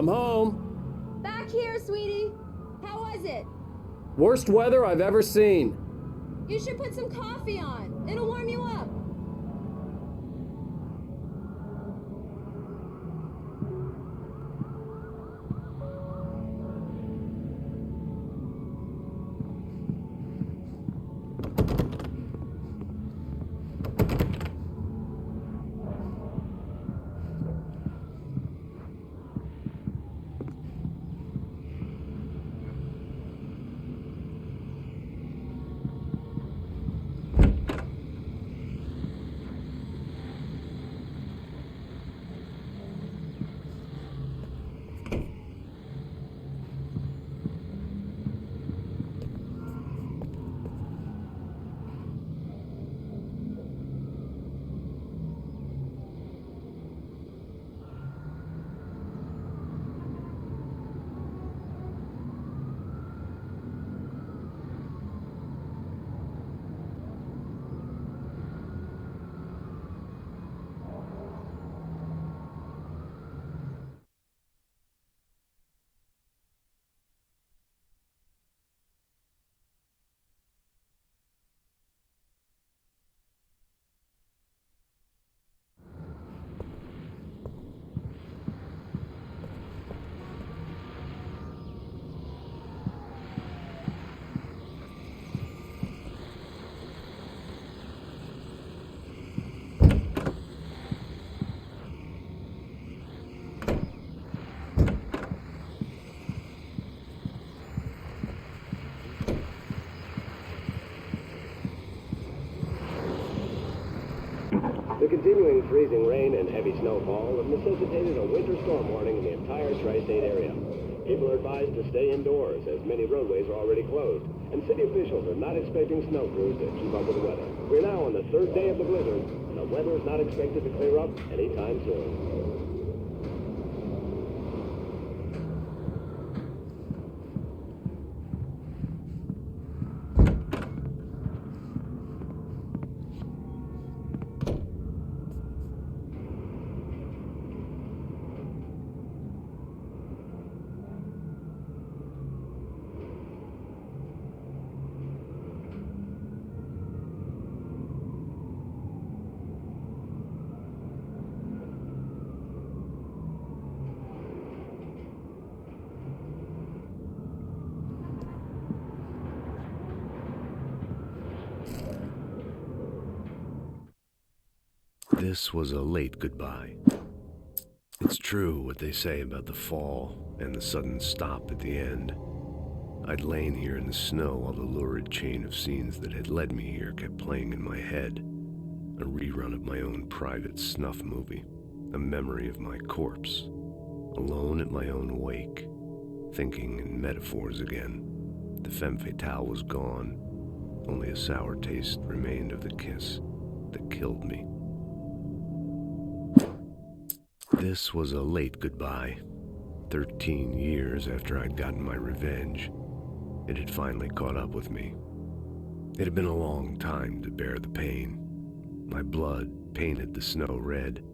I'm home. Back here, sweetie. How was it? Worst weather I've ever seen. You should put some coffee on. It'll warm you up. The continuing freezing rain and heavy snowfall have necessitated a winter storm warning in the entire tri-state area. People are advised to stay indoors as many roadways are already closed, and city officials are not expecting snow crews to keep up with the weather. We're now on the third day of the blizzard, and the weather is not expected to clear up anytime soon. This was a late goodbye. It's true what they say about the fall and the sudden stop at the end. I'd lain here in the snow while the lurid chain of scenes that had led me here kept playing in my head. A rerun of my own private snuff movie, a memory of my corpse, alone at my own wake, thinking in metaphors again. The femme fatale was gone, only a sour taste remained of the kiss that killed me. This was a late goodbye. 13 years after I'd gotten my revenge, it had finally caught up with me. It had been a long time to bear the pain. My blood painted the snow red.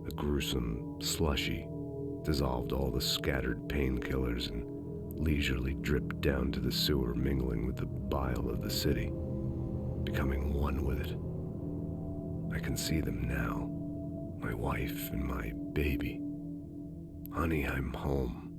A gruesome slushy dissolved all the scattered painkillers and leisurely dripped down to the sewer, mingling with the bile of the city, becoming one with it. I can see them now. My wife and my baby. Honey, I'm home.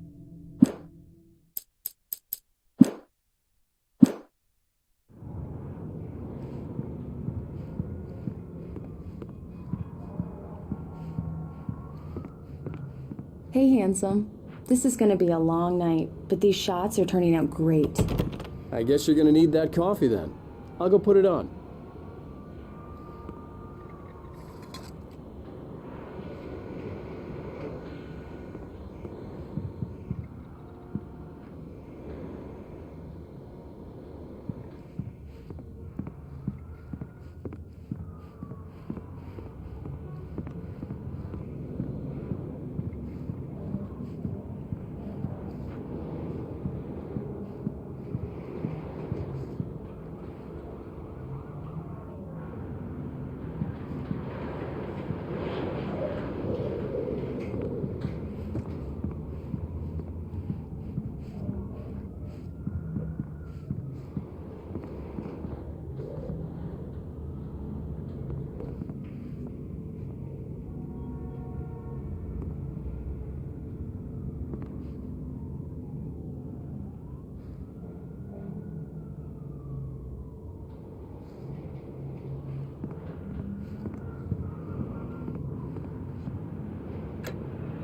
Hey, handsome. This is gonna be a long night, but these shots are turning out great. I guess you're gonna need that coffee then. I'll go put it on.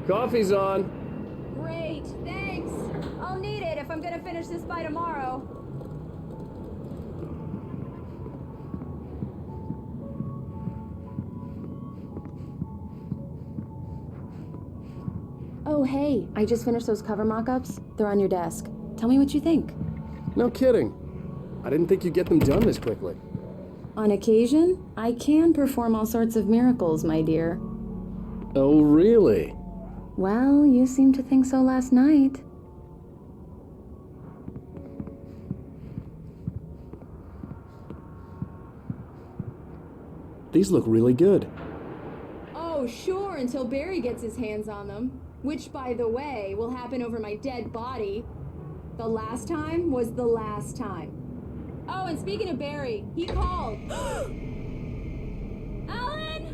Coffee's on. Great, thanks. I'll need it if I'm gonna finish this by tomorrow. Oh, hey, I just finished those cover mock-ups. They're on your desk. Tell me what you think. No kidding. I didn't think you'd get them done this quickly. On occasion, I can perform all sorts of miracles, my dear. Oh, really? Well, you seemed to think so last night. These look really good. Oh, sure, until Barry gets his hands on them. Which, by the way, will happen over my dead body. The last time was the last time. Oh, and speaking of Barry, he called. Alan!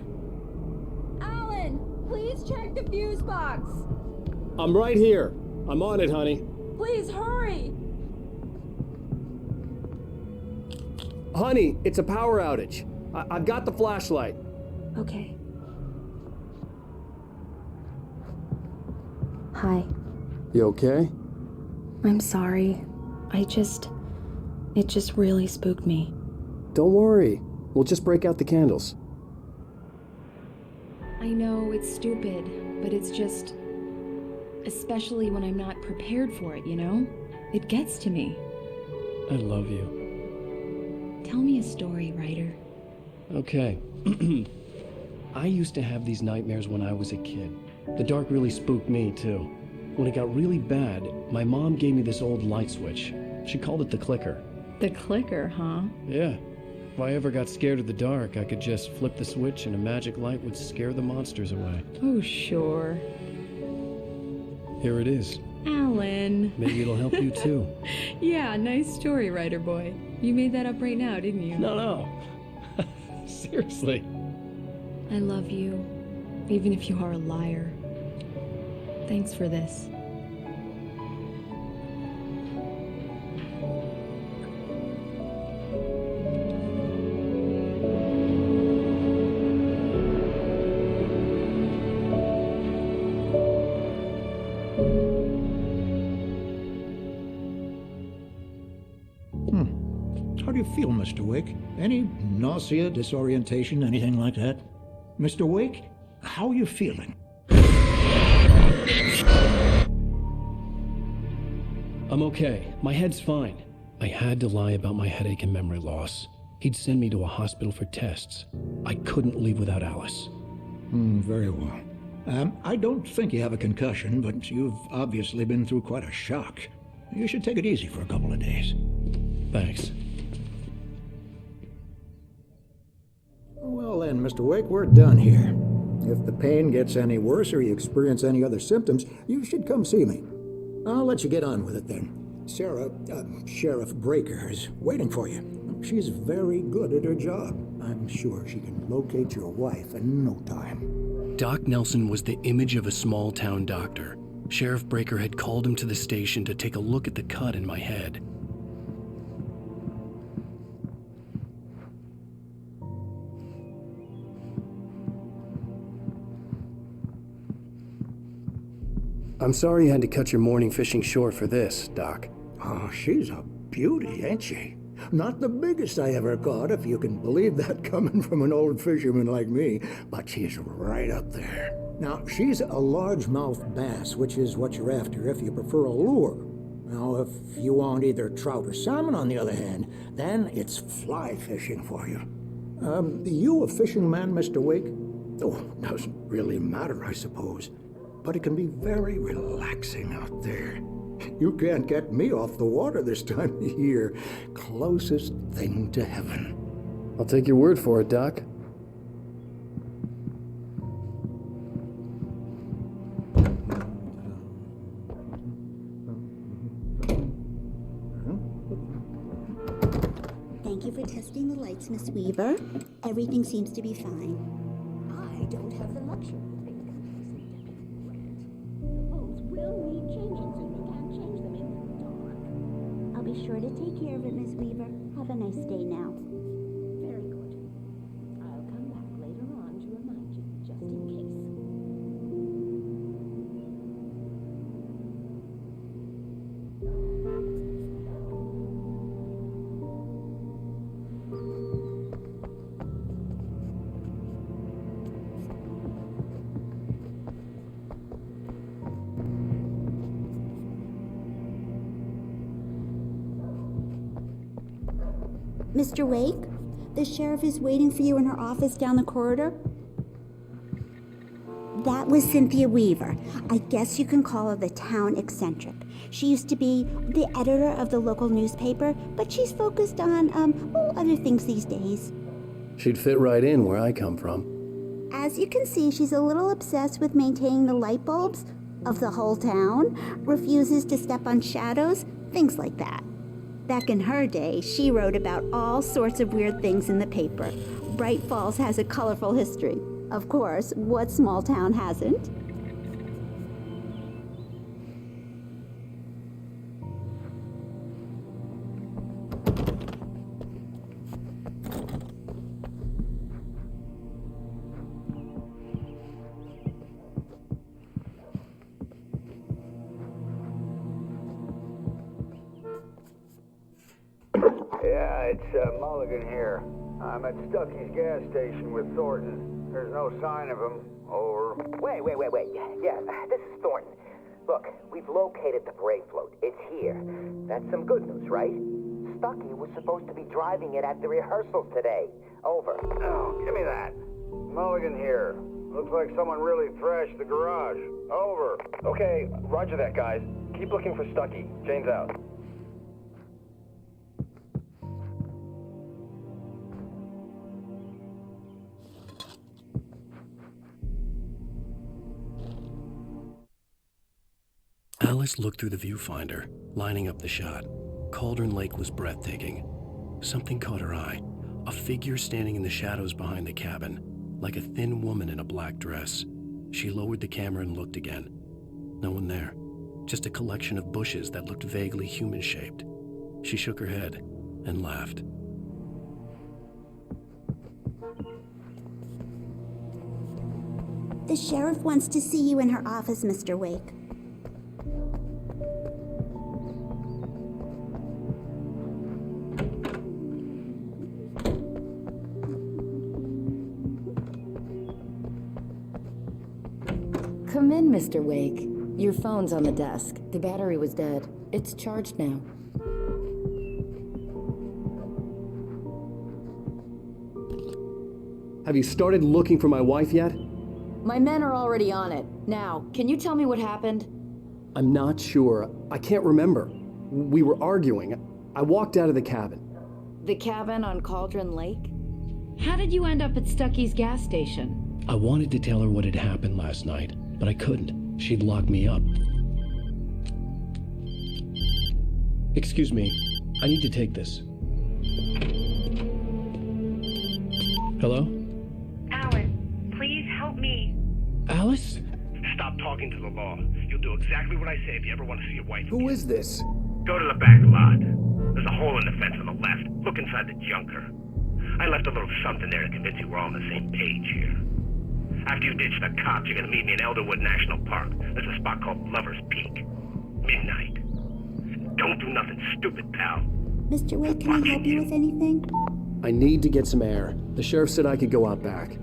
Alan, please check the fuse box. I'm right here. I'm on it, honey. Please hurry. Honey, it's a power outage. I've got the flashlight. Okay. Hi. You okay? I'm sorry. It just really spooked me. Don't worry. We'll just break out the candles. I know it's stupid, but it's just... Especially when I'm not prepared for it, you know? It gets to me. I love you. Tell me a story, writer. Okay. I used to have these nightmares when I was a kid. The dark really spooked me, too. When it got really bad, my mom gave me this old light switch. She called it the clicker. The clicker, huh? Yeah. If I ever got scared of the dark, I could just flip the switch and a magic light would scare the monsters away. Oh, sure. Here it is. Alan. Maybe it'll help you, too. Yeah, nice story, writer boy. You made that up right now, didn't you? No. Seriously. I love you, even if you are a liar. Thanks for this. How do you feel, Mr. Wake? Any nausea, disorientation, anything like that? Mr. Wake, how are you feeling? I'm okay. My head's fine. I had to lie about my headache and memory loss. He'd send me to a hospital for tests. I couldn't leave without Alice. Very well. I don't think you have a concussion, but you've obviously been through quite a shock. You should take it easy for a couple of days. Thanks. Well then, Mr. Wake, we're done here. If the pain gets any worse or you experience any other symptoms, you should come see me. I'll let you get on with it then. Sarah, Sheriff Breaker, is waiting for you. She's very good at her job. I'm sure she can locate your wife in no time. Doc Nelson was the image of a small-town doctor. Sheriff Breaker had called him to the station to take a look at the cut in my head. I'm sorry you had to cut your morning fishing short for this, Doc. Oh, she's a beauty, ain't she? Not the biggest I ever caught, if you can believe that coming from an old fisherman like me, but she's right up there. Now, she's a largemouth bass, which is what you're after if you prefer a lure. Now, if you want either trout or salmon, on the other hand, then it's fly fishing for you. You a fishing man, Mr. Wake? Oh, doesn't really matter, I suppose. But it can be very relaxing out there. You can't get me off the water this time of year. Closest thing to heaven. I'll take your word for it, Doc. Thank you for testing the lights, Miss Weaver. Everything seems to be fine. I don't have the luxury of making the bulbs will need changing, so you can't change them in the dark. I'll be sure to take care of it, Miss Weaver. Have a nice day now. Very good. I'll come back later on to remind you, just in case. Mr. Wake, the sheriff is waiting for you in her office down the corridor. That was Cynthia Weaver. I guess you can call her the town eccentric. She used to be the editor of the local newspaper, but she's focused on, other things these days. She'd fit right in where I come from. As you can see, she's a little obsessed with maintaining the light bulbs of the whole town, refuses to step on shadows, things like that. Back in her day, she wrote about all sorts of weird things in the paper. Bright Falls has a colorful history. Of course, what small town hasn't? Yeah, it's Mulligan here. I'm at Stucky's gas station with Thornton. There's no sign of him. Over. Wait. Yeah, this is Thornton. Look, we've located the Brave float. It's here. That's some good news, right? Stucky was supposed to be driving it at the rehearsals today. Over. Oh, give me that. Mulligan here. Looks like someone really thrashed the garage. Over. Okay, roger that, guys. Keep looking for Stucky. Jane's out. Alice looked through the viewfinder, lining up the shot. Cauldron Lake was breathtaking. Something caught her eye. A figure standing in the shadows behind the cabin, like a thin woman in a black dress. She lowered the camera and looked again. No one there. Just a collection of bushes that looked vaguely human-shaped. She shook her head and laughed. The sheriff wants to see you in her office, Mr. Wake. Come in, Mr. Wake. Your phone's on the desk. The battery was dead. It's charged now. Have you started looking for my wife yet? My men are already on it. Now, can you tell me what happened? I'm not sure. I can't remember. We were arguing. I walked out of the cabin. The cabin on Cauldron Lake? How did you end up at Stucky's gas station? I wanted to tell her what had happened last night, but I couldn't. She'd lock me up. Excuse me. I need to take this. Hello? Alice, please help me. Alice? Stop talking to the law. You'll do exactly what I say if you ever want to see your wife. Who is this? Go to the back lot. There's a hole in the fence on the left. Look inside the junker. I left a little something there to convince you we're all on the same page here. After you ditch the cops, you're gonna meet me in Elderwood National Park. There's a spot called Lover's Peak. Midnight. Don't do nothing stupid, pal. Mr. Wake, can I help you with anything? I need to get some air. The sheriff said I could go out back.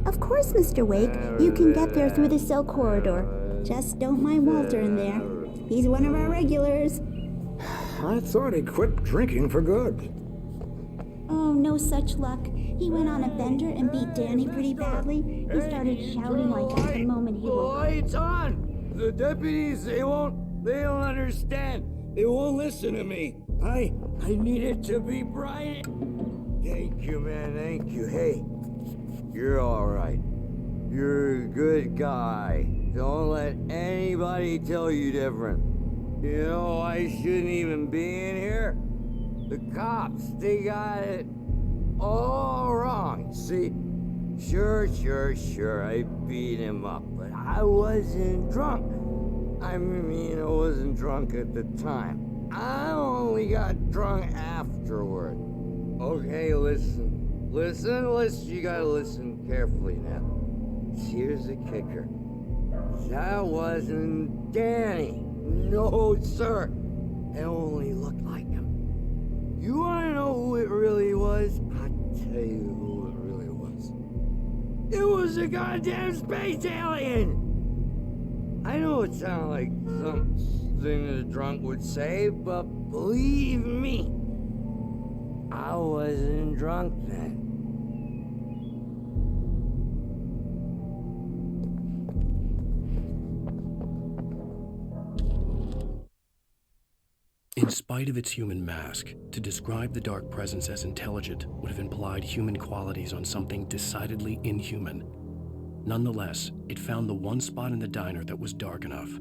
Of course, Mr. Wake. You can get there through the cell corridor. Just don't mind Walter in there. He's one of our regulars. I thought he quit drinking for good. Oh, no such luck. He went on a bender and beat Danny pretty badly. He started shouting like that the moment he woke up. Lights on! The deputies, they don't understand. They won't listen to me. I need it to be bright. Thank you, man, thank you. Hey, you're all right. You're a good guy. Don't let anybody tell you different. You know, I shouldn't even be in here. The cops, they got it all wrong. See, sure, I beat him up, but I wasn't drunk. I mean, I wasn't drunk at the time. I only got drunk afterward. Okay, listen, you gotta listen carefully now. Here's the kicker. That wasn't Danny. No, sir. It only looked like him. You wanna know who it really was? I'll tell you who it really was. It was a goddamn space alien! I know it sounds like something a drunk would say, but believe me, I wasn't drunk then. In spite of its human mask, to describe the dark presence as intelligent would have implied human qualities on something decidedly inhuman. Nonetheless, it found the one spot in the diner that was dark enough.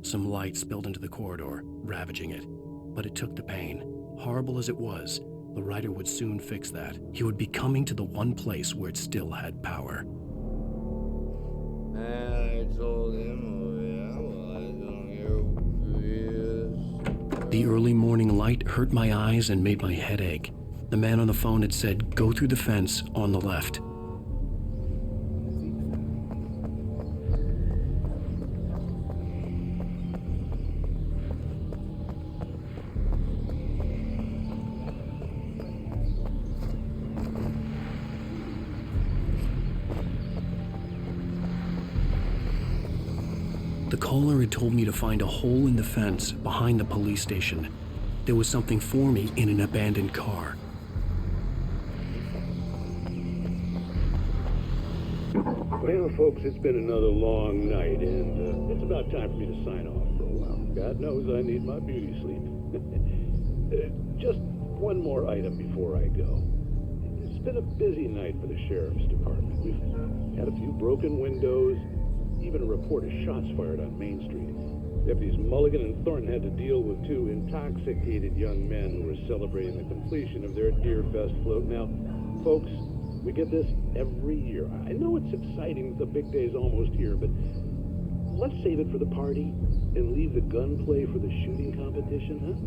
Some light spilled into the corridor, ravaging it. But it took the pain. Horrible as it was, the writer would soon fix that. He would be coming to the one place where it still had power. I told him, I don't hear. The early morning light hurt my eyes and made my head ache. The man on the phone had said, "Go through the fence on the left." The caller had told me to find a hole in the fence behind the police station. There was something for me in an abandoned car. Well, folks, it's been another long night, and it's about time for me to sign off for a while. God knows I need my beauty sleep. Just one more item before I go. It's been a busy night for the sheriff's department. We've had a few broken windows, even a report of shots fired on Main Street. Deputies Mulligan and Thornton had to deal with two intoxicated young men who were celebrating the completion of their Deer Fest float. Now, folks, we get this every year. I know it's exciting that the big day's almost here, but let's save it for the party and leave the gunplay for the shooting competition, huh?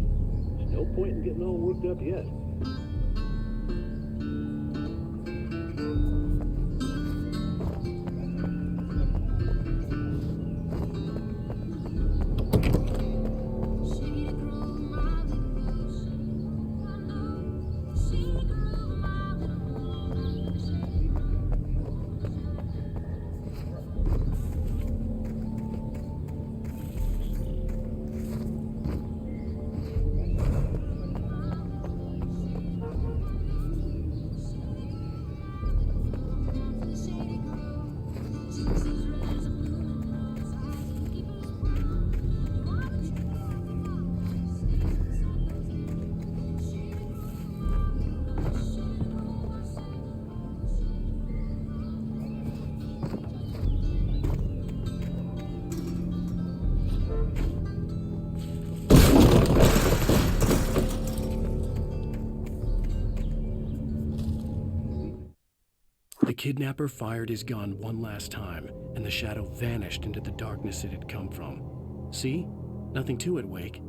There's no point in getting all worked up yet. The kidnapper fired his gun one last time, and the shadow vanished into the darkness it had come from. See? Nothing to it, Wake.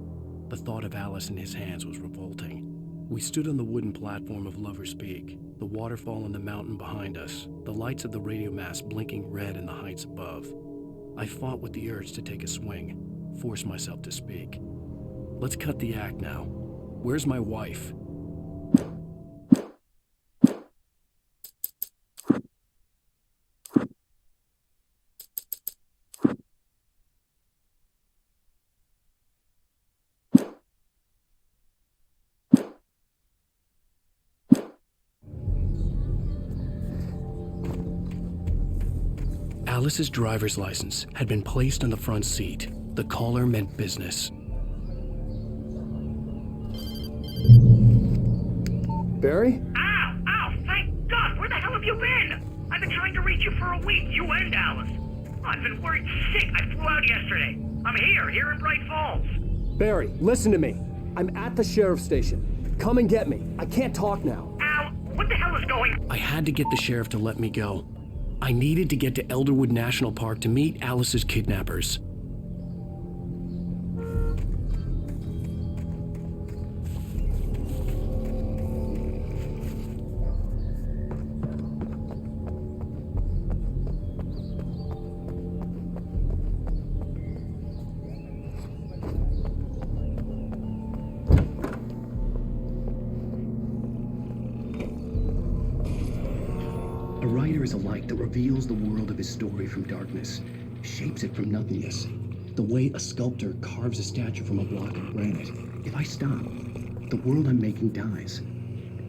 The thought of Alice in his hands was revolting. We stood on the wooden platform of Lover's Peak, the waterfall in the mountain behind us, the lights of the radio mast blinking red in the heights above. I fought with the urge to take a swing, force myself to speak. Let's cut the act now. Where's my wife? Alice's driver's license had been placed on the front seat. The caller meant business. Barry? Ow! Thank God! Where the hell have you been? I've been trying to reach you for a week, you and Alice. I've been worried sick. I flew out yesterday. I'm here in Bright Falls. Barry, listen to me. I'm at the sheriff's station. Come and get me. I can't talk now. Al, what the hell is going? I had to get the sheriff to let me go. I needed to get to Elderwood National Park to meet Alice's kidnappers. A writer is a light that reveals the world of his story from darkness, shapes it from nothingness. The way a sculptor carves a statue from a block of granite. If I stop, the world I'm making dies.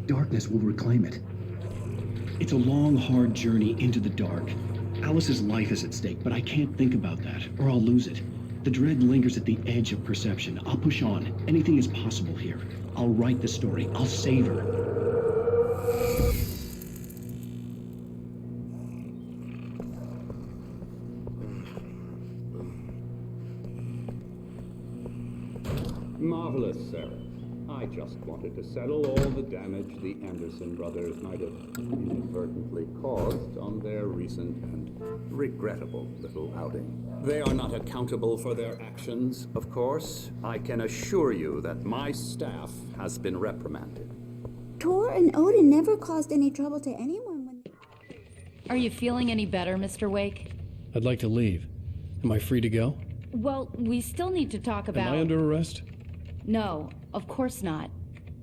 darkness will reclaim it. It's a long, hard journey into the dark. Alice's life is at stake, but I can't think about that, or I'll lose it. The dread lingers at the edge of perception. I'll push on. Anything is possible here. I'll write the story. I'll save her. Marvelous, Sarah. I just wanted to settle all the damage the Anderson brothers might have inadvertently caused on their recent and regrettable little outing. They are not accountable for their actions, of course. I can assure you that my staff has been reprimanded. Tor and Odin never caused any trouble to anyone when... Are you feeling any better, Mr. Wake? I'd like to leave. Am I free to go? Well, we still need to talk about... Am I under arrest? No, of course not.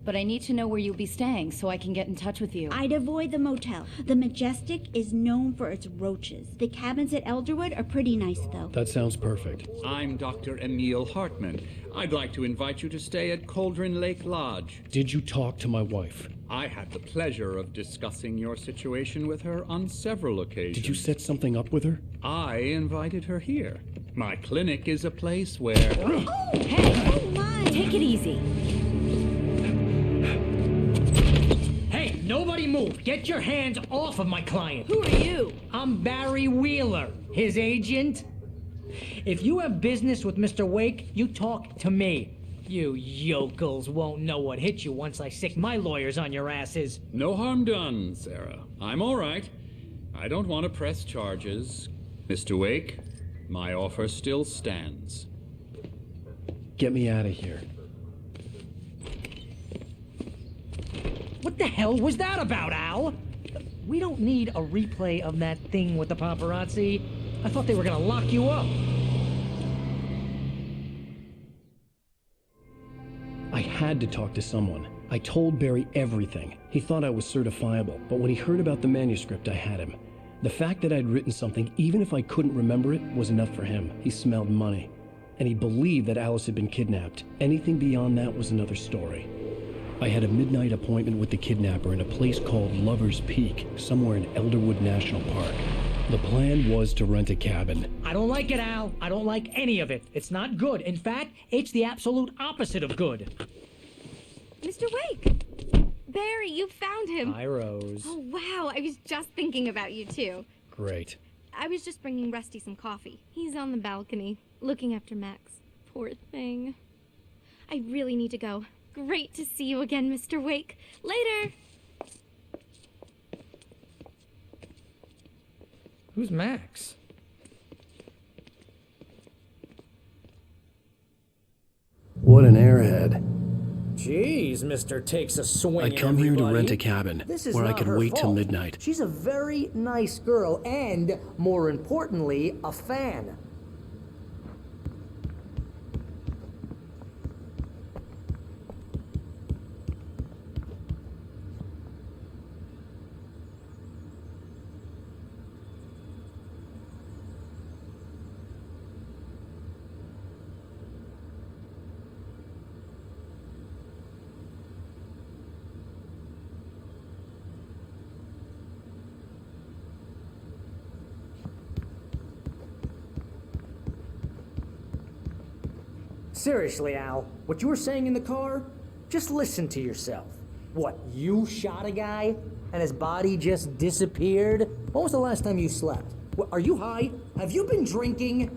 But I need to know where you'll be staying so I can get in touch with you. I'd avoid the motel. The Majestic is known for its roaches. The cabins at Elderwood are pretty nice, though. That sounds perfect. I'm Dr. Emil Hartman. I'd like to invite you to stay at Cauldron Lake Lodge. Did you talk to my wife? I had the pleasure of discussing your situation with her on several occasions. Did you set something up with her? I invited her here. My clinic is a place where... Oh, hey! Oh, my! Take it easy. Hey, nobody move! Get your hands off of my client! Who are you? I'm Barry Wheeler, his agent. If you have business with Mr. Wake, you talk to me. You yokels won't know what hit you once I sick my lawyers on your asses. No harm done, Sarah. I'm all right. I don't want to press charges. Mr. Wake, my offer still stands. Get me out of here. What the hell was that about, Al? We don't need a replay of that thing with the paparazzi. I thought they were gonna lock you up. I had to talk to someone. I told Barry everything. He thought I was certifiable, but when he heard about the manuscript, I had him. The fact that I'd written something, even if I couldn't remember it, was enough for him. He smelled money. And he believed that Alice had been kidnapped. Anything beyond that was another story. I had a midnight appointment with the kidnapper in a place called Lover's Peak, somewhere in Elderwood National Park. The plan was to rent a cabin. I don't like it, Al. I don't like any of it. It's not good. In fact, it's the absolute opposite of good. Mr. Wake! Barry, you found him. Hi, Rose. Oh, wow. I was just thinking about you, too. Great. I was just bringing Rusty some coffee. He's on the balcony, looking after Max. Poor thing. I really need to go. Great to see you again, Mr. Wake. Later! Who's Max? What an airhead. Jeez, Mr. Takes a Swing. I'd come here to rent a cabin where I could wait till midnight. She's a very nice girl and, more importantly, a fan. Seriously, Al, what you were saying in the car? Just listen to yourself. What, you shot a guy and his body just disappeared? When was the last time you slept? What, are you high? Have you been drinking?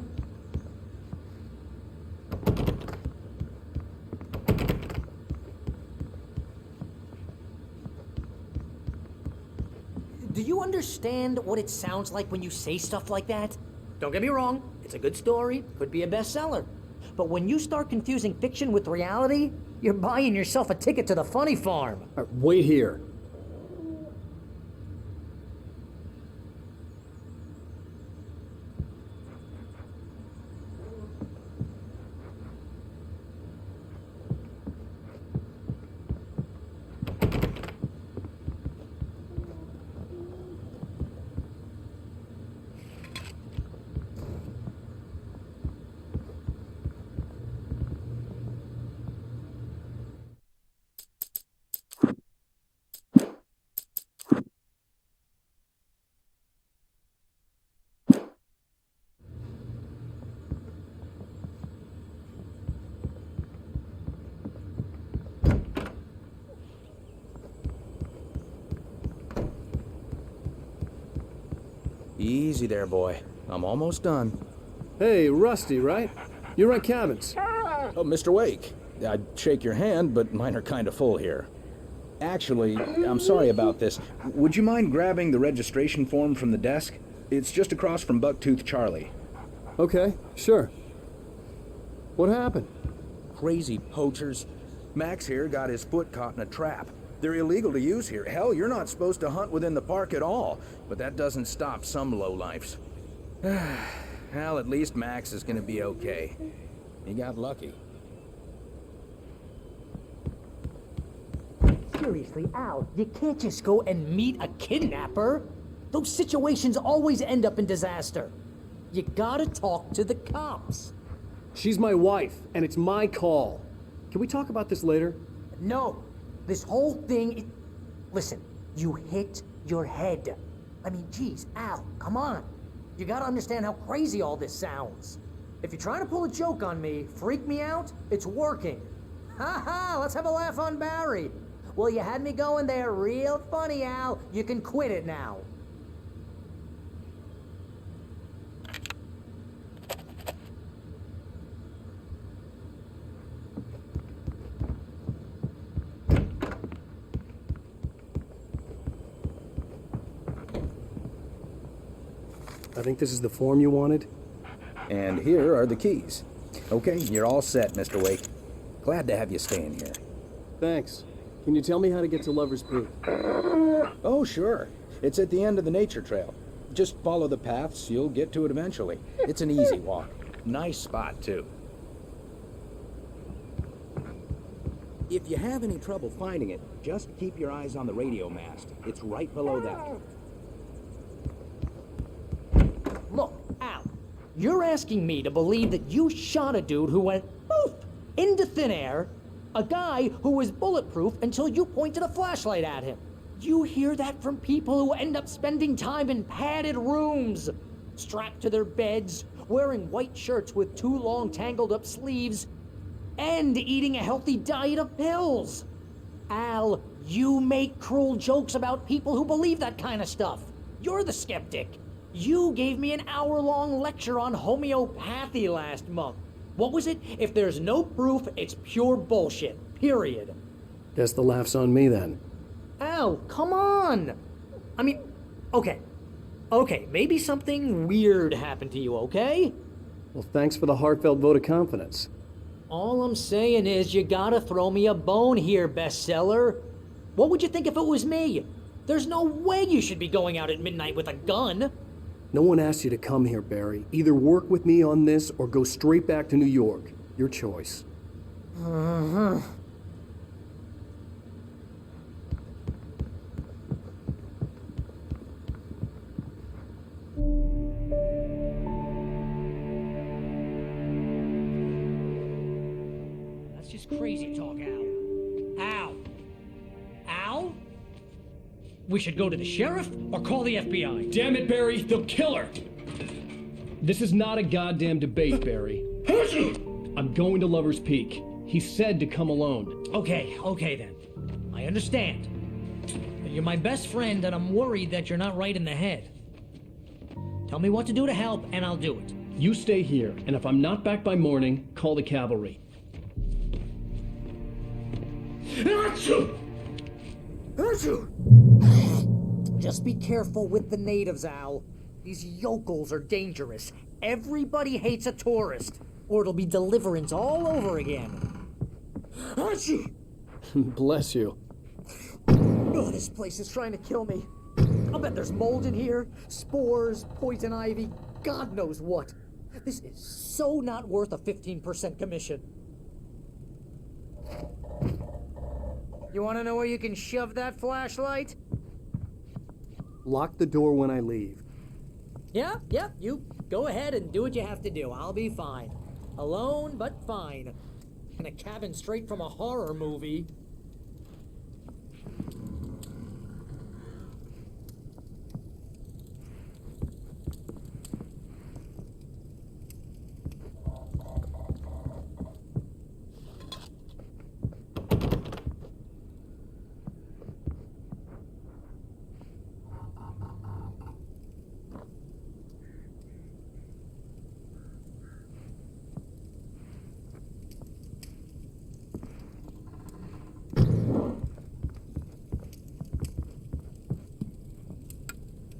Do you understand what it sounds like when you say stuff like that? Don't get me wrong, it's a good story, could be a bestseller. But when you start confusing fiction with reality, you're buying yourself a ticket to the funny farm. Wait here. Easy there, boy. I'm almost done. Hey, Rusty, right? You rent cabins. Oh, Mr. Wake. I'd shake your hand, but mine are kind of full here. Actually, I'm sorry about this. Would you mind grabbing the registration form from the desk? It's just across from Bucktooth Charlie. Okay, sure. What happened? Crazy poachers. Max here got his foot caught in a trap. They're illegal to use here. Hell, you're not supposed to hunt within the park at all. But that doesn't stop some lowlifes. Well, at least Max is gonna be okay. He got lucky. Seriously, Al, you can't just go and meet a kidnapper. Those situations always end up in disaster. You gotta talk to the cops. She's my wife, and it's my call. Can we talk about this later? No. This whole thing... Listen, you hit your head. I mean, geez, Al, come on. You gotta understand how crazy all this sounds. If you're trying to pull a joke on me, freak me out, it's working. Ha ha, let's have a laugh on Barry. Well, you had me going there real funny, Al. You can quit it now. I think this is the form you wanted. And here are the keys. Okay, you're all set, Mr. Wake. Glad to have you staying here. Thanks. Can you tell me how to get to Lover's Peak? Oh, sure. It's at the end of the nature trail. Just follow the paths, you'll get to it eventually. It's an easy walk. Nice spot, too. If you have any trouble finding it, just keep your eyes on the radio mast. It's right below that. Look, Al, you're asking me to believe that you shot a dude who went poof into thin air, a guy who was bulletproof until you pointed a flashlight at him. You hear that from people who end up spending time in padded rooms, strapped to their beds, wearing white shirts with too long tangled up sleeves, and eating a healthy diet of pills. Al, you make cruel jokes about people who believe that kind of stuff. You're the skeptic. You gave me an hour-long lecture on homeopathy last month. What was it? If there's no proof, it's pure bullshit. Period. Guess the laugh's on me then. Al, come on! I mean, okay. Okay, maybe something weird happened to you, okay? Well, thanks for the heartfelt vote of confidence. All I'm saying is you gotta throw me a bone here, bestseller. What would you think if it was me? There's no way you should be going out at midnight with a gun. No one asked you to come here, Barry. Either work with me on this or go straight back to New York. Your choice. That's just crazy talk, Al. Al! Al? We should go to the sheriff or call the FBI. Damn it, Barry, they'll kill her! This is not a goddamn debate, Barry. I'm going to Lover's Peak. He said to come alone. Okay then. I understand. You're my best friend and I'm worried that you're not right in the head. Tell me what to do to help and I'll do it. You stay here, and if I'm not back by morning, call the cavalry. Just be careful with the natives, Al. These yokels are dangerous. Everybody hates a tourist, or it'll be deliverance all over again. Bless you. Oh, this place is trying to kill me. I'll bet there's mold in here, spores, poison ivy, God knows what. This is so not worth a 15% commission. You want to know where you can shove that flashlight? Lock the door when I leave. Yeah, you go ahead and do what you have to do. I'll be fine. Alone, but fine. In a cabin straight from a horror movie.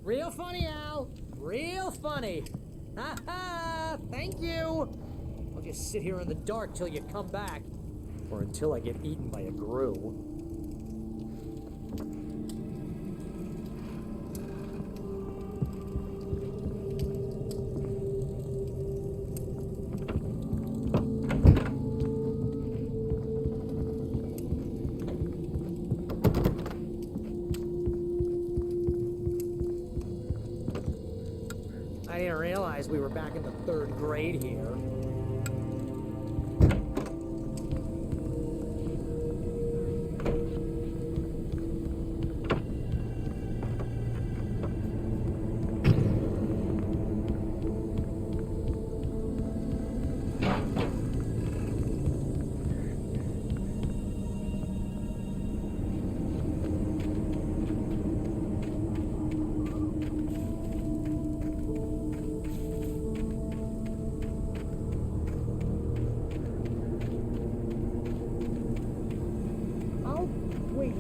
Real funny, Al. Real funny. Ha ha! Thank you! I'll just sit here in the dark till you come back. Or until I get eaten by a grue. I didn't realize we were back in the 3rd grade here.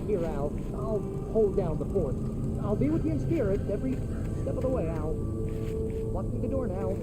Here, Al. I'll hold down the fort. I'll be with you in spirit every step of the way, Al. Locking the door now.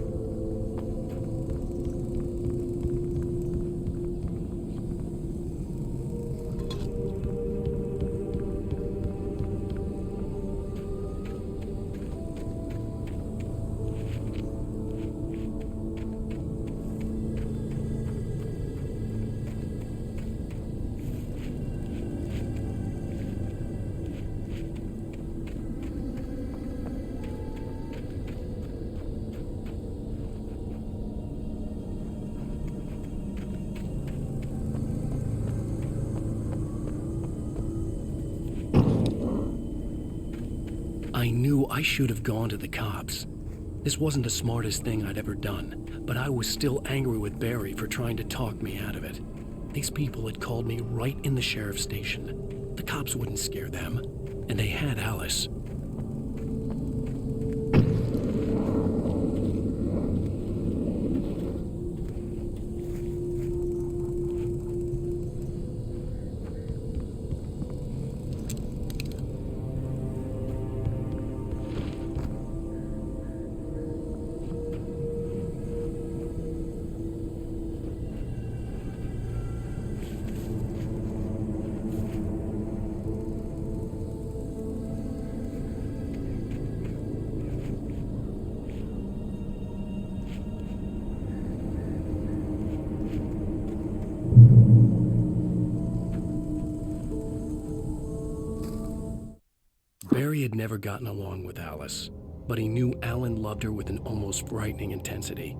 I knew I should have gone to the cops. This wasn't the smartest thing I'd ever done, but I was still angry with Barry for trying to talk me out of it. These people had called me right in the sheriff's station. The cops wouldn't scare them, and they had Alice. Barry had never gotten along with Alice, but he knew Alan loved her with an almost frightening intensity.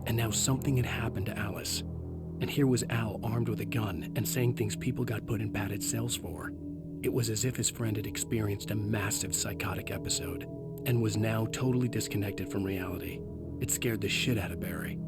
And now something had happened to Alice. And here was Al armed with a gun and saying things people got put in padded cells for. It was as if his friend had experienced a massive psychotic episode and was now totally disconnected from reality. It scared the shit out of Barry.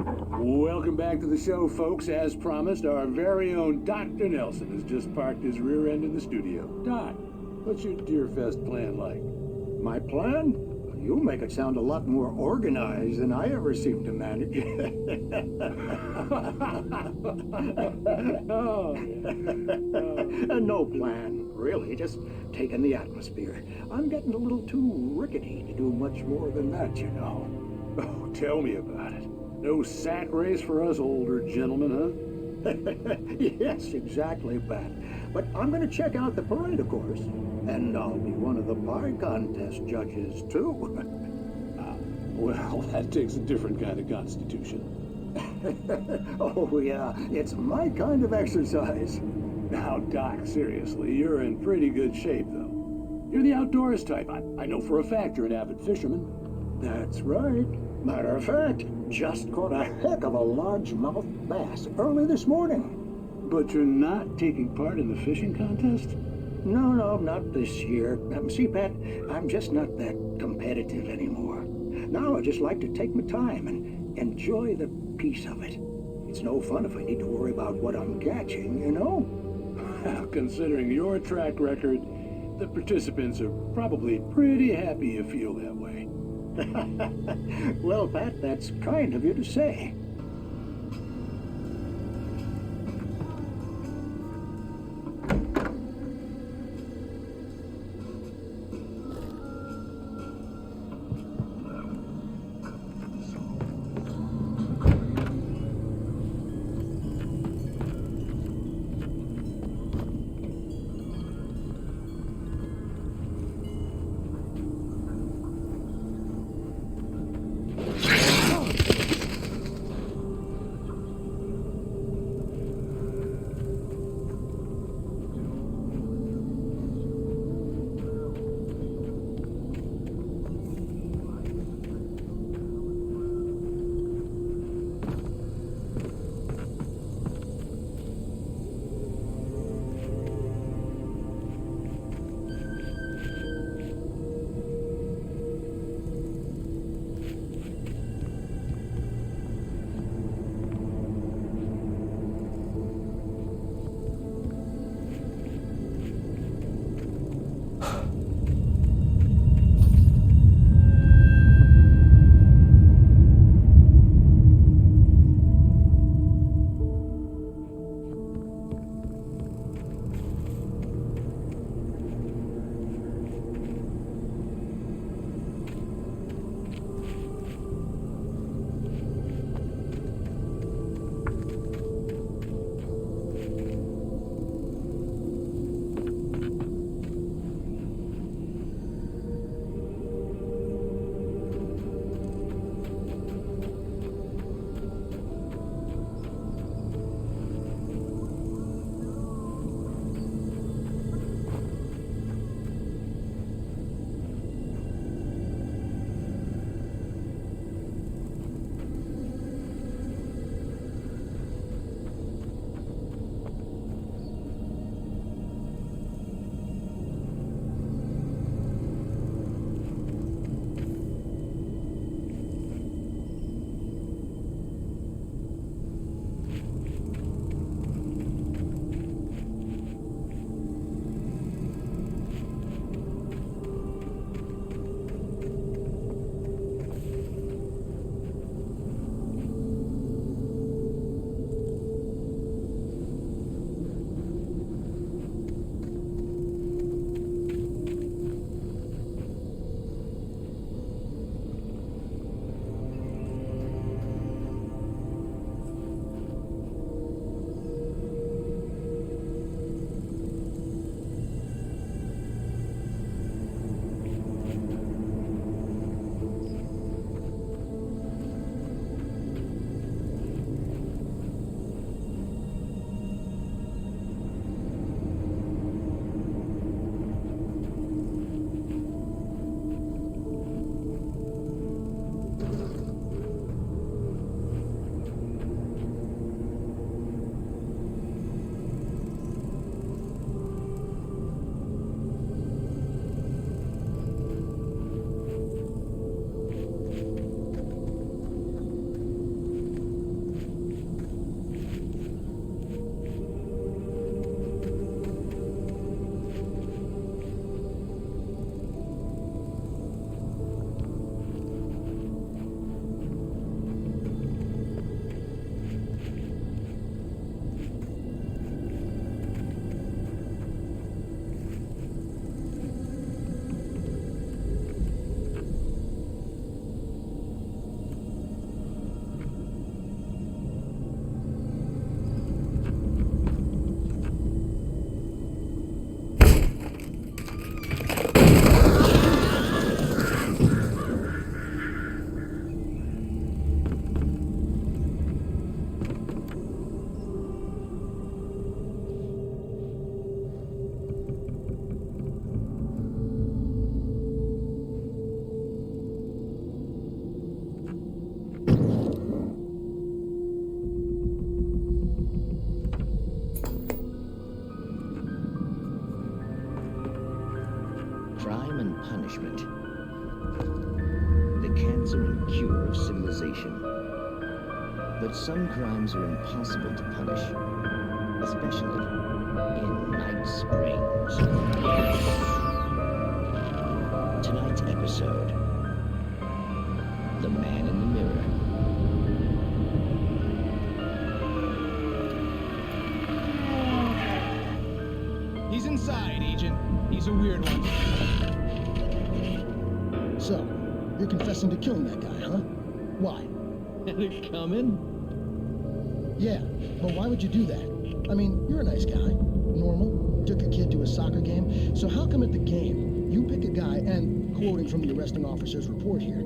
Welcome back to the show, folks. As promised, our very own Dr. Nelson has just parked his rear end in the studio. Doc, what's your Deerfest plan like? My plan? You make it sound a lot more organized than I ever seem to manage. No plan, really. Just taking the atmosphere. I'm getting a little too rickety to do much more than that, you know. Oh, tell me about it. No sack race for us older gentlemen, huh? Yes, exactly, Pat. But I'm going to check out the parade, of course. And I'll be one of the pie contest judges, too. Well, that takes a different kind of constitution. Oh, yeah. It's my kind of exercise. Now, Doc, seriously, you're in pretty good shape, though. You're the outdoors type. I know for a fact you're an avid fisherman. That's right. Matter of fact, just caught a heck of a largemouth bass early this morning. But you're not taking part in the fishing contest? No, not this year. See, Pat, I'm just not that competitive anymore. Now I just like to take my time and enjoy the peace of it. It's no fun if I need to worry about what I'm catching, you know? Considering your track record, the participants are probably pretty happy you feel that way. Well, Pat, that's kind of you to say. But some crimes are impossible to punish, especially in Night Springs. Tonight's episode, The Man in the Mirror. He's inside, Agent. He's a weird one. So, you're confessing to killing that guy, huh? Why? Had it coming? Yeah, but why would you do that? I mean, you're a nice guy. Normal. Took a kid to a soccer game. So how come at the game, you pick a guy and, quoting from the arresting officer's report here,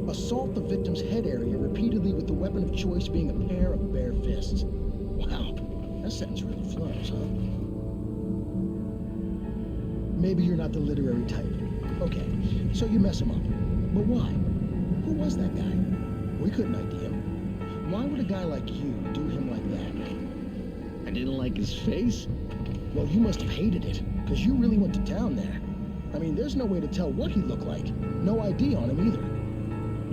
assault the victim's head area repeatedly with the weapon of choice being a pair of bare fists? Wow, that sentence really flows, huh? Maybe you're not the literary type. Okay, so you mess him up. But why? Who was that guy? We couldn't ID him. Why would a guy like you do him like that? I didn't like his face? Well, you must have hated it, because you really went to town there. I mean, there's no way to tell what he looked like. No ID on him either.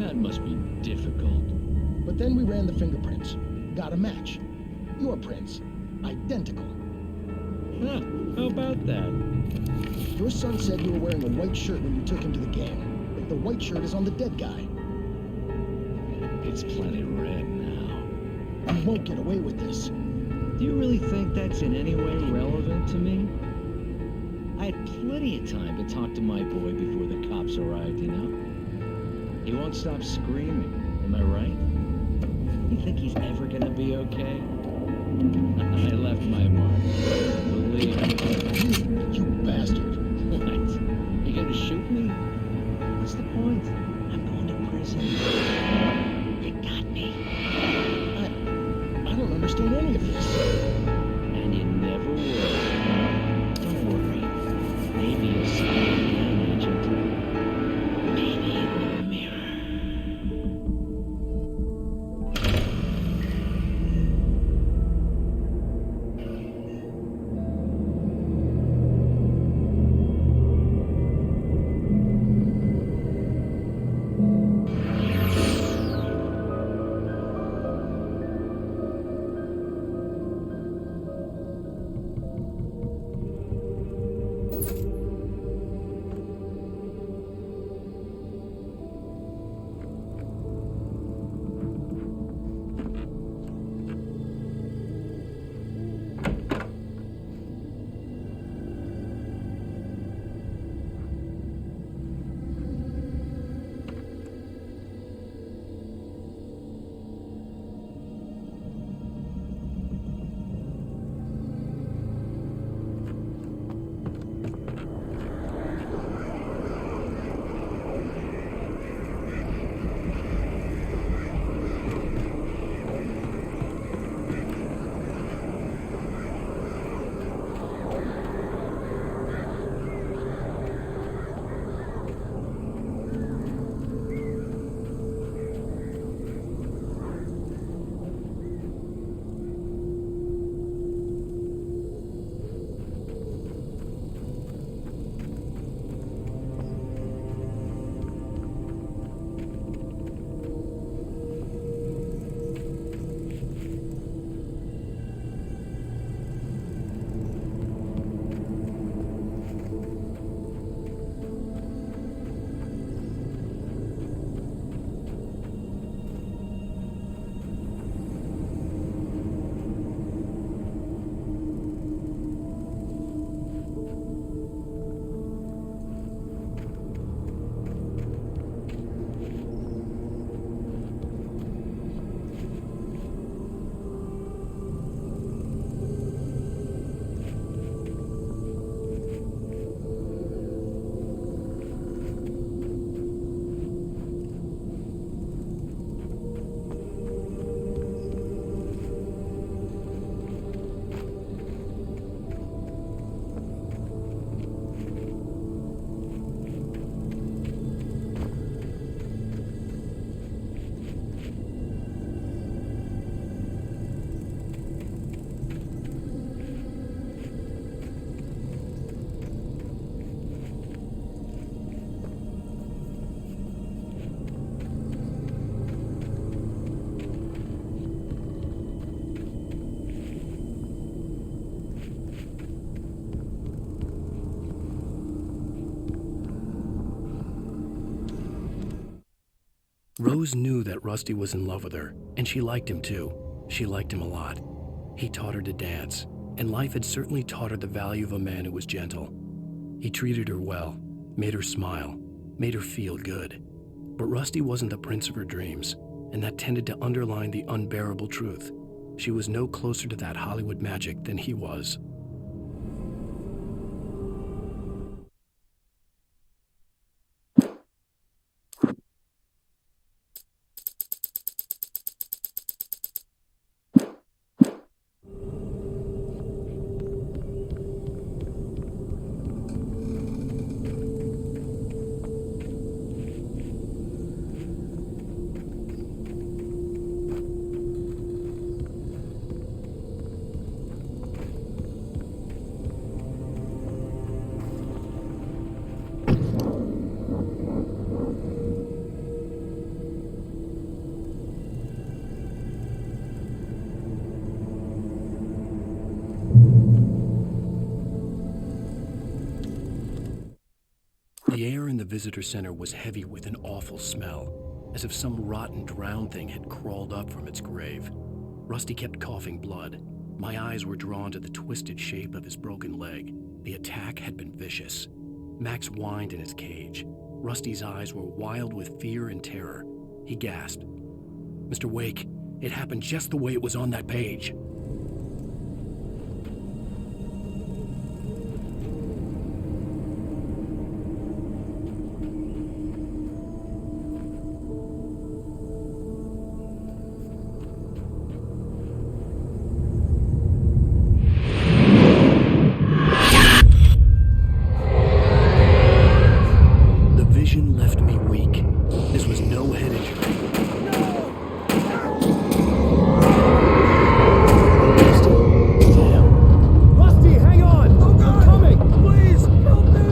That must be difficult. But then we ran the fingerprints. Got a match. Your prints. Identical. Huh, how about that? Your son said you were wearing a white shirt when you took him to the game. But the white shirt is on the dead guy. It's plenty red now. You won't get away with this. Do you really think that's in any way relevant to me? I had plenty of time to talk to my boy before the cops arrived, you know? He won't stop screaming, am I right? You think he's ever gonna be okay? I left my mark. Believe me. You bastard. What? You gonna shoot me? What's the point? I'm going to prison. You got me. I don't understand any of this. And you never will. Don't worry. Maybe you'll see me again, Agent. Maybe in the mirror. Rose knew that Rusty was in love with her, and she liked him too. She liked him a lot. He taught her to dance, and life had certainly taught her the value of a man who was gentle. He treated her well, made her smile, made her feel good. But Rusty wasn't the prince of her dreams, and that tended to underline the unbearable truth. She was no closer to that Hollywood magic than he was. The air in the visitor center was heavy with an awful smell, as if some rotten drowned thing had crawled up from its grave. Rusty kept coughing blood. My eyes were drawn to the twisted shape of his broken leg. The attack had been vicious. Max whined in his cage. Rusty's eyes were wild with fear and terror. He gasped, "Mr. Wake, it happened just the way it was on that page." Left me weak. This was no head injury. Rusty, hang on! Oh, God. I'm coming! Please, help me!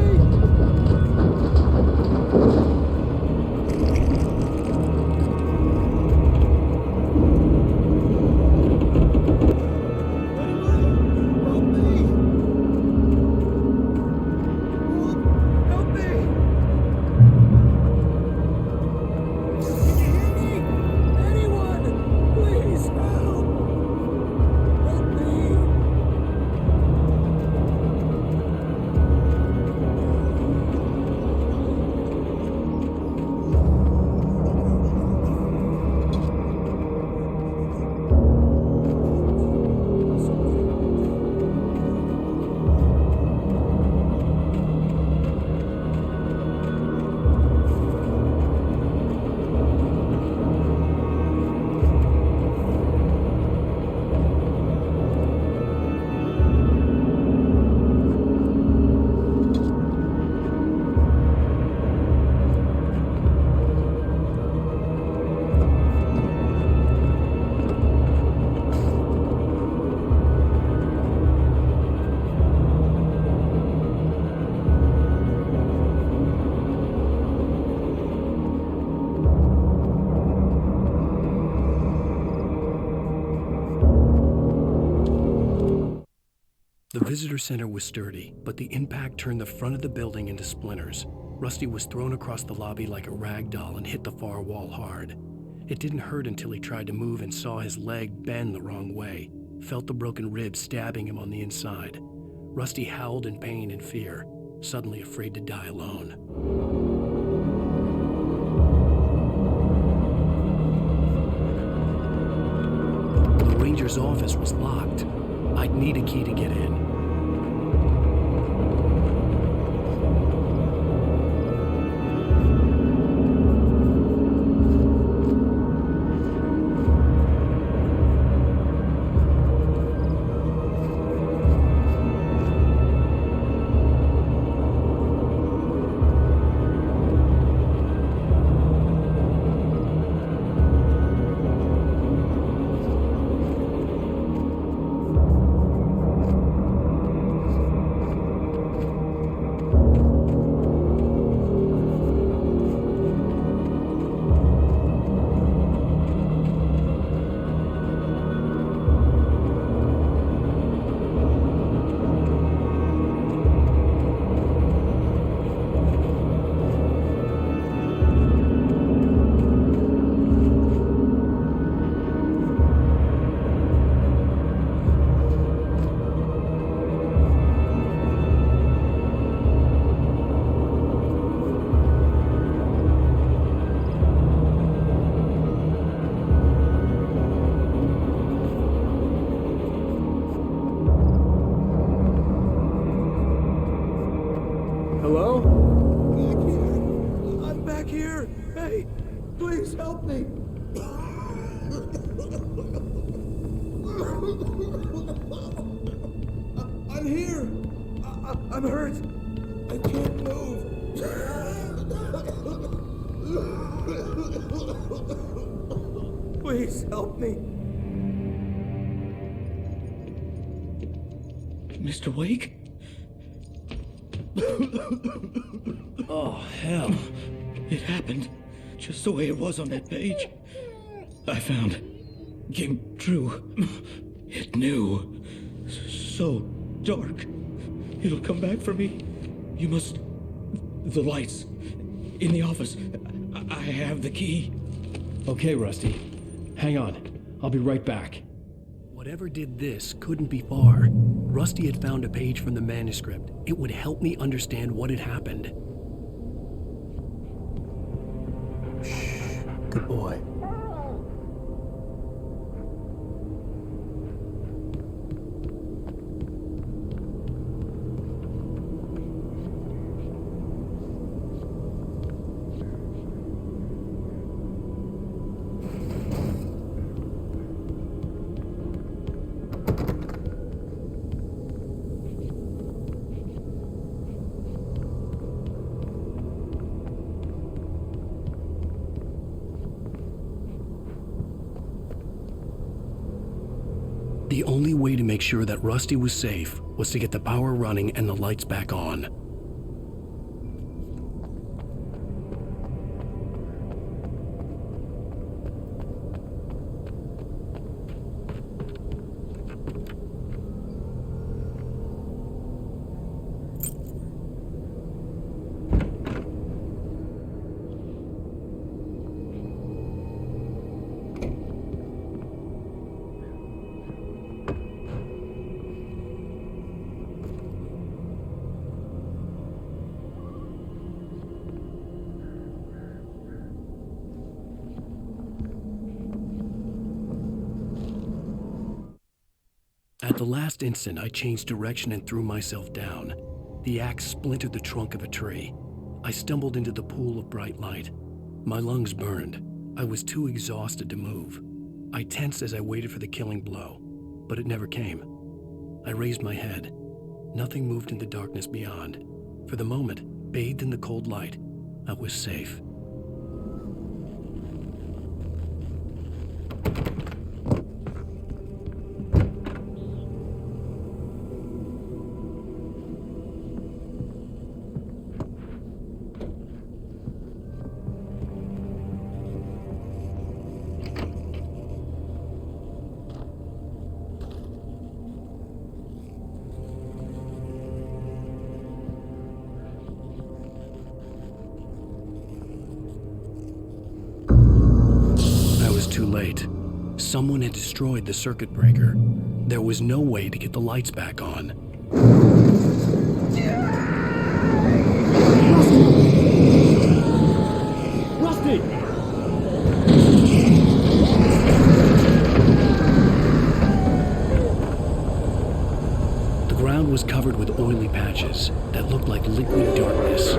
The visitor center was sturdy, but the impact turned the front of the building into splinters. Rusty was thrown across the lobby like a rag doll and hit the far wall hard. It didn't hurt until he tried to move and saw his leg bend the wrong way, felt the broken ribs stabbing him on the inside. Rusty howled in pain and fear, suddenly afraid to die alone. The ranger's office was locked. I'd need a key to get in. help me! I'm here! I'm hurt! I can't move! Please help me! Mr. Wake? Oh, hell. It happened just the way it was on that page. I found. Came true. It knew. So dark. It'll come back for me. You must... The lights. In the office. I have the key. Okay, Rusty. Hang on. I'll be right back. Whatever did this couldn't be far. Rusty had found a page from the manuscript. It would help me understand what had happened. Shh. Good boy. The only way to make sure that Rusty was safe was to get the power running and the lights back on. At the last instant, I changed direction and threw myself down. The axe splintered the trunk of a tree. I stumbled into the pool of bright light. My lungs burned. I was too exhausted to move. I tensed as I waited for the killing blow, but it never came. I raised my head. Nothing moved in the darkness beyond. For the moment, bathed in the cold light, I was safe. Too late. Someone had destroyed the circuit breaker. There was no way to get the lights back on. Rusty! The ground was covered with oily patches that looked like liquid darkness.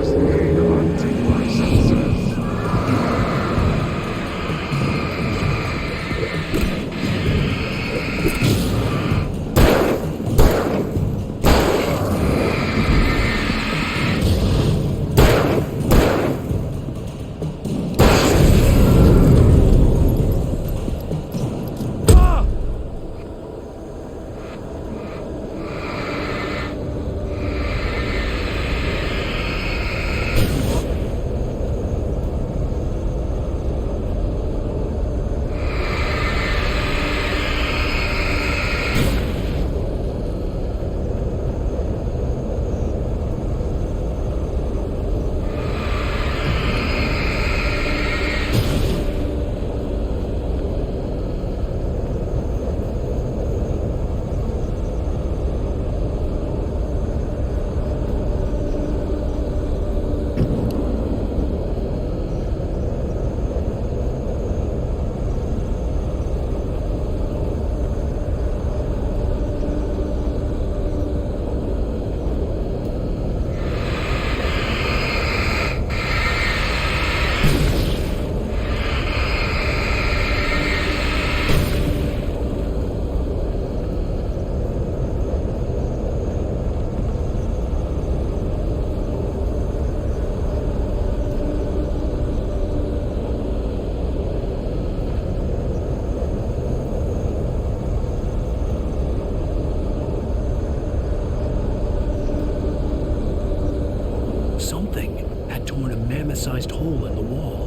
man-sized hole in the wall.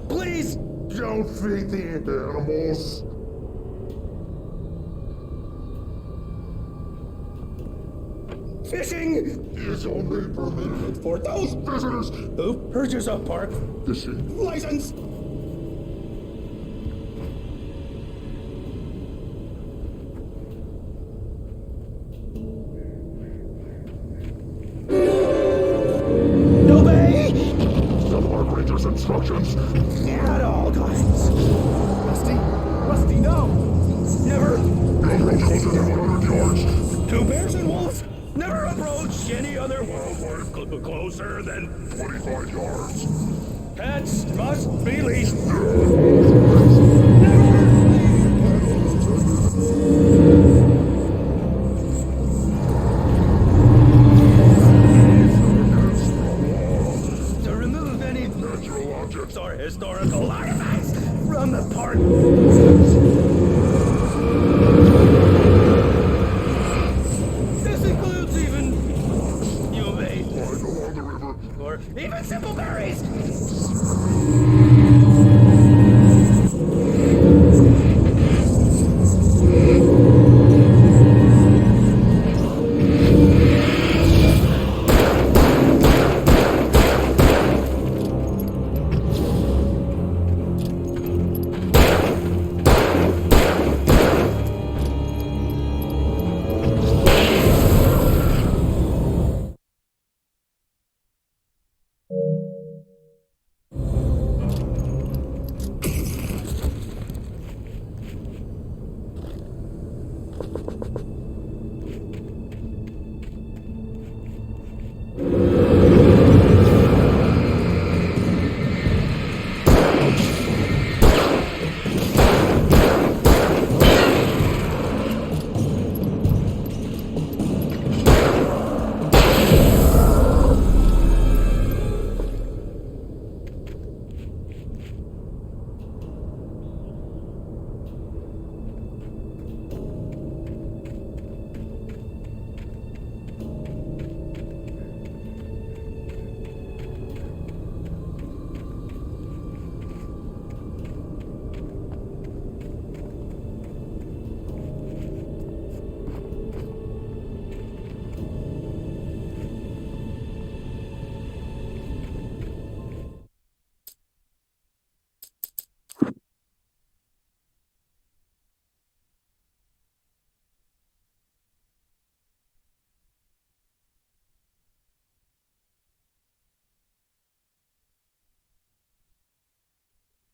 Please don't feed the animals. Fishing is only permitted for those visitors who purchase a park fishing license. Obey the park ranger's instructions at all times. Rusty, no! Never! No approach closer than 100 yards. To bears and wolves, never approach any other wildlife closer than 25 yards. Pets must be leashed.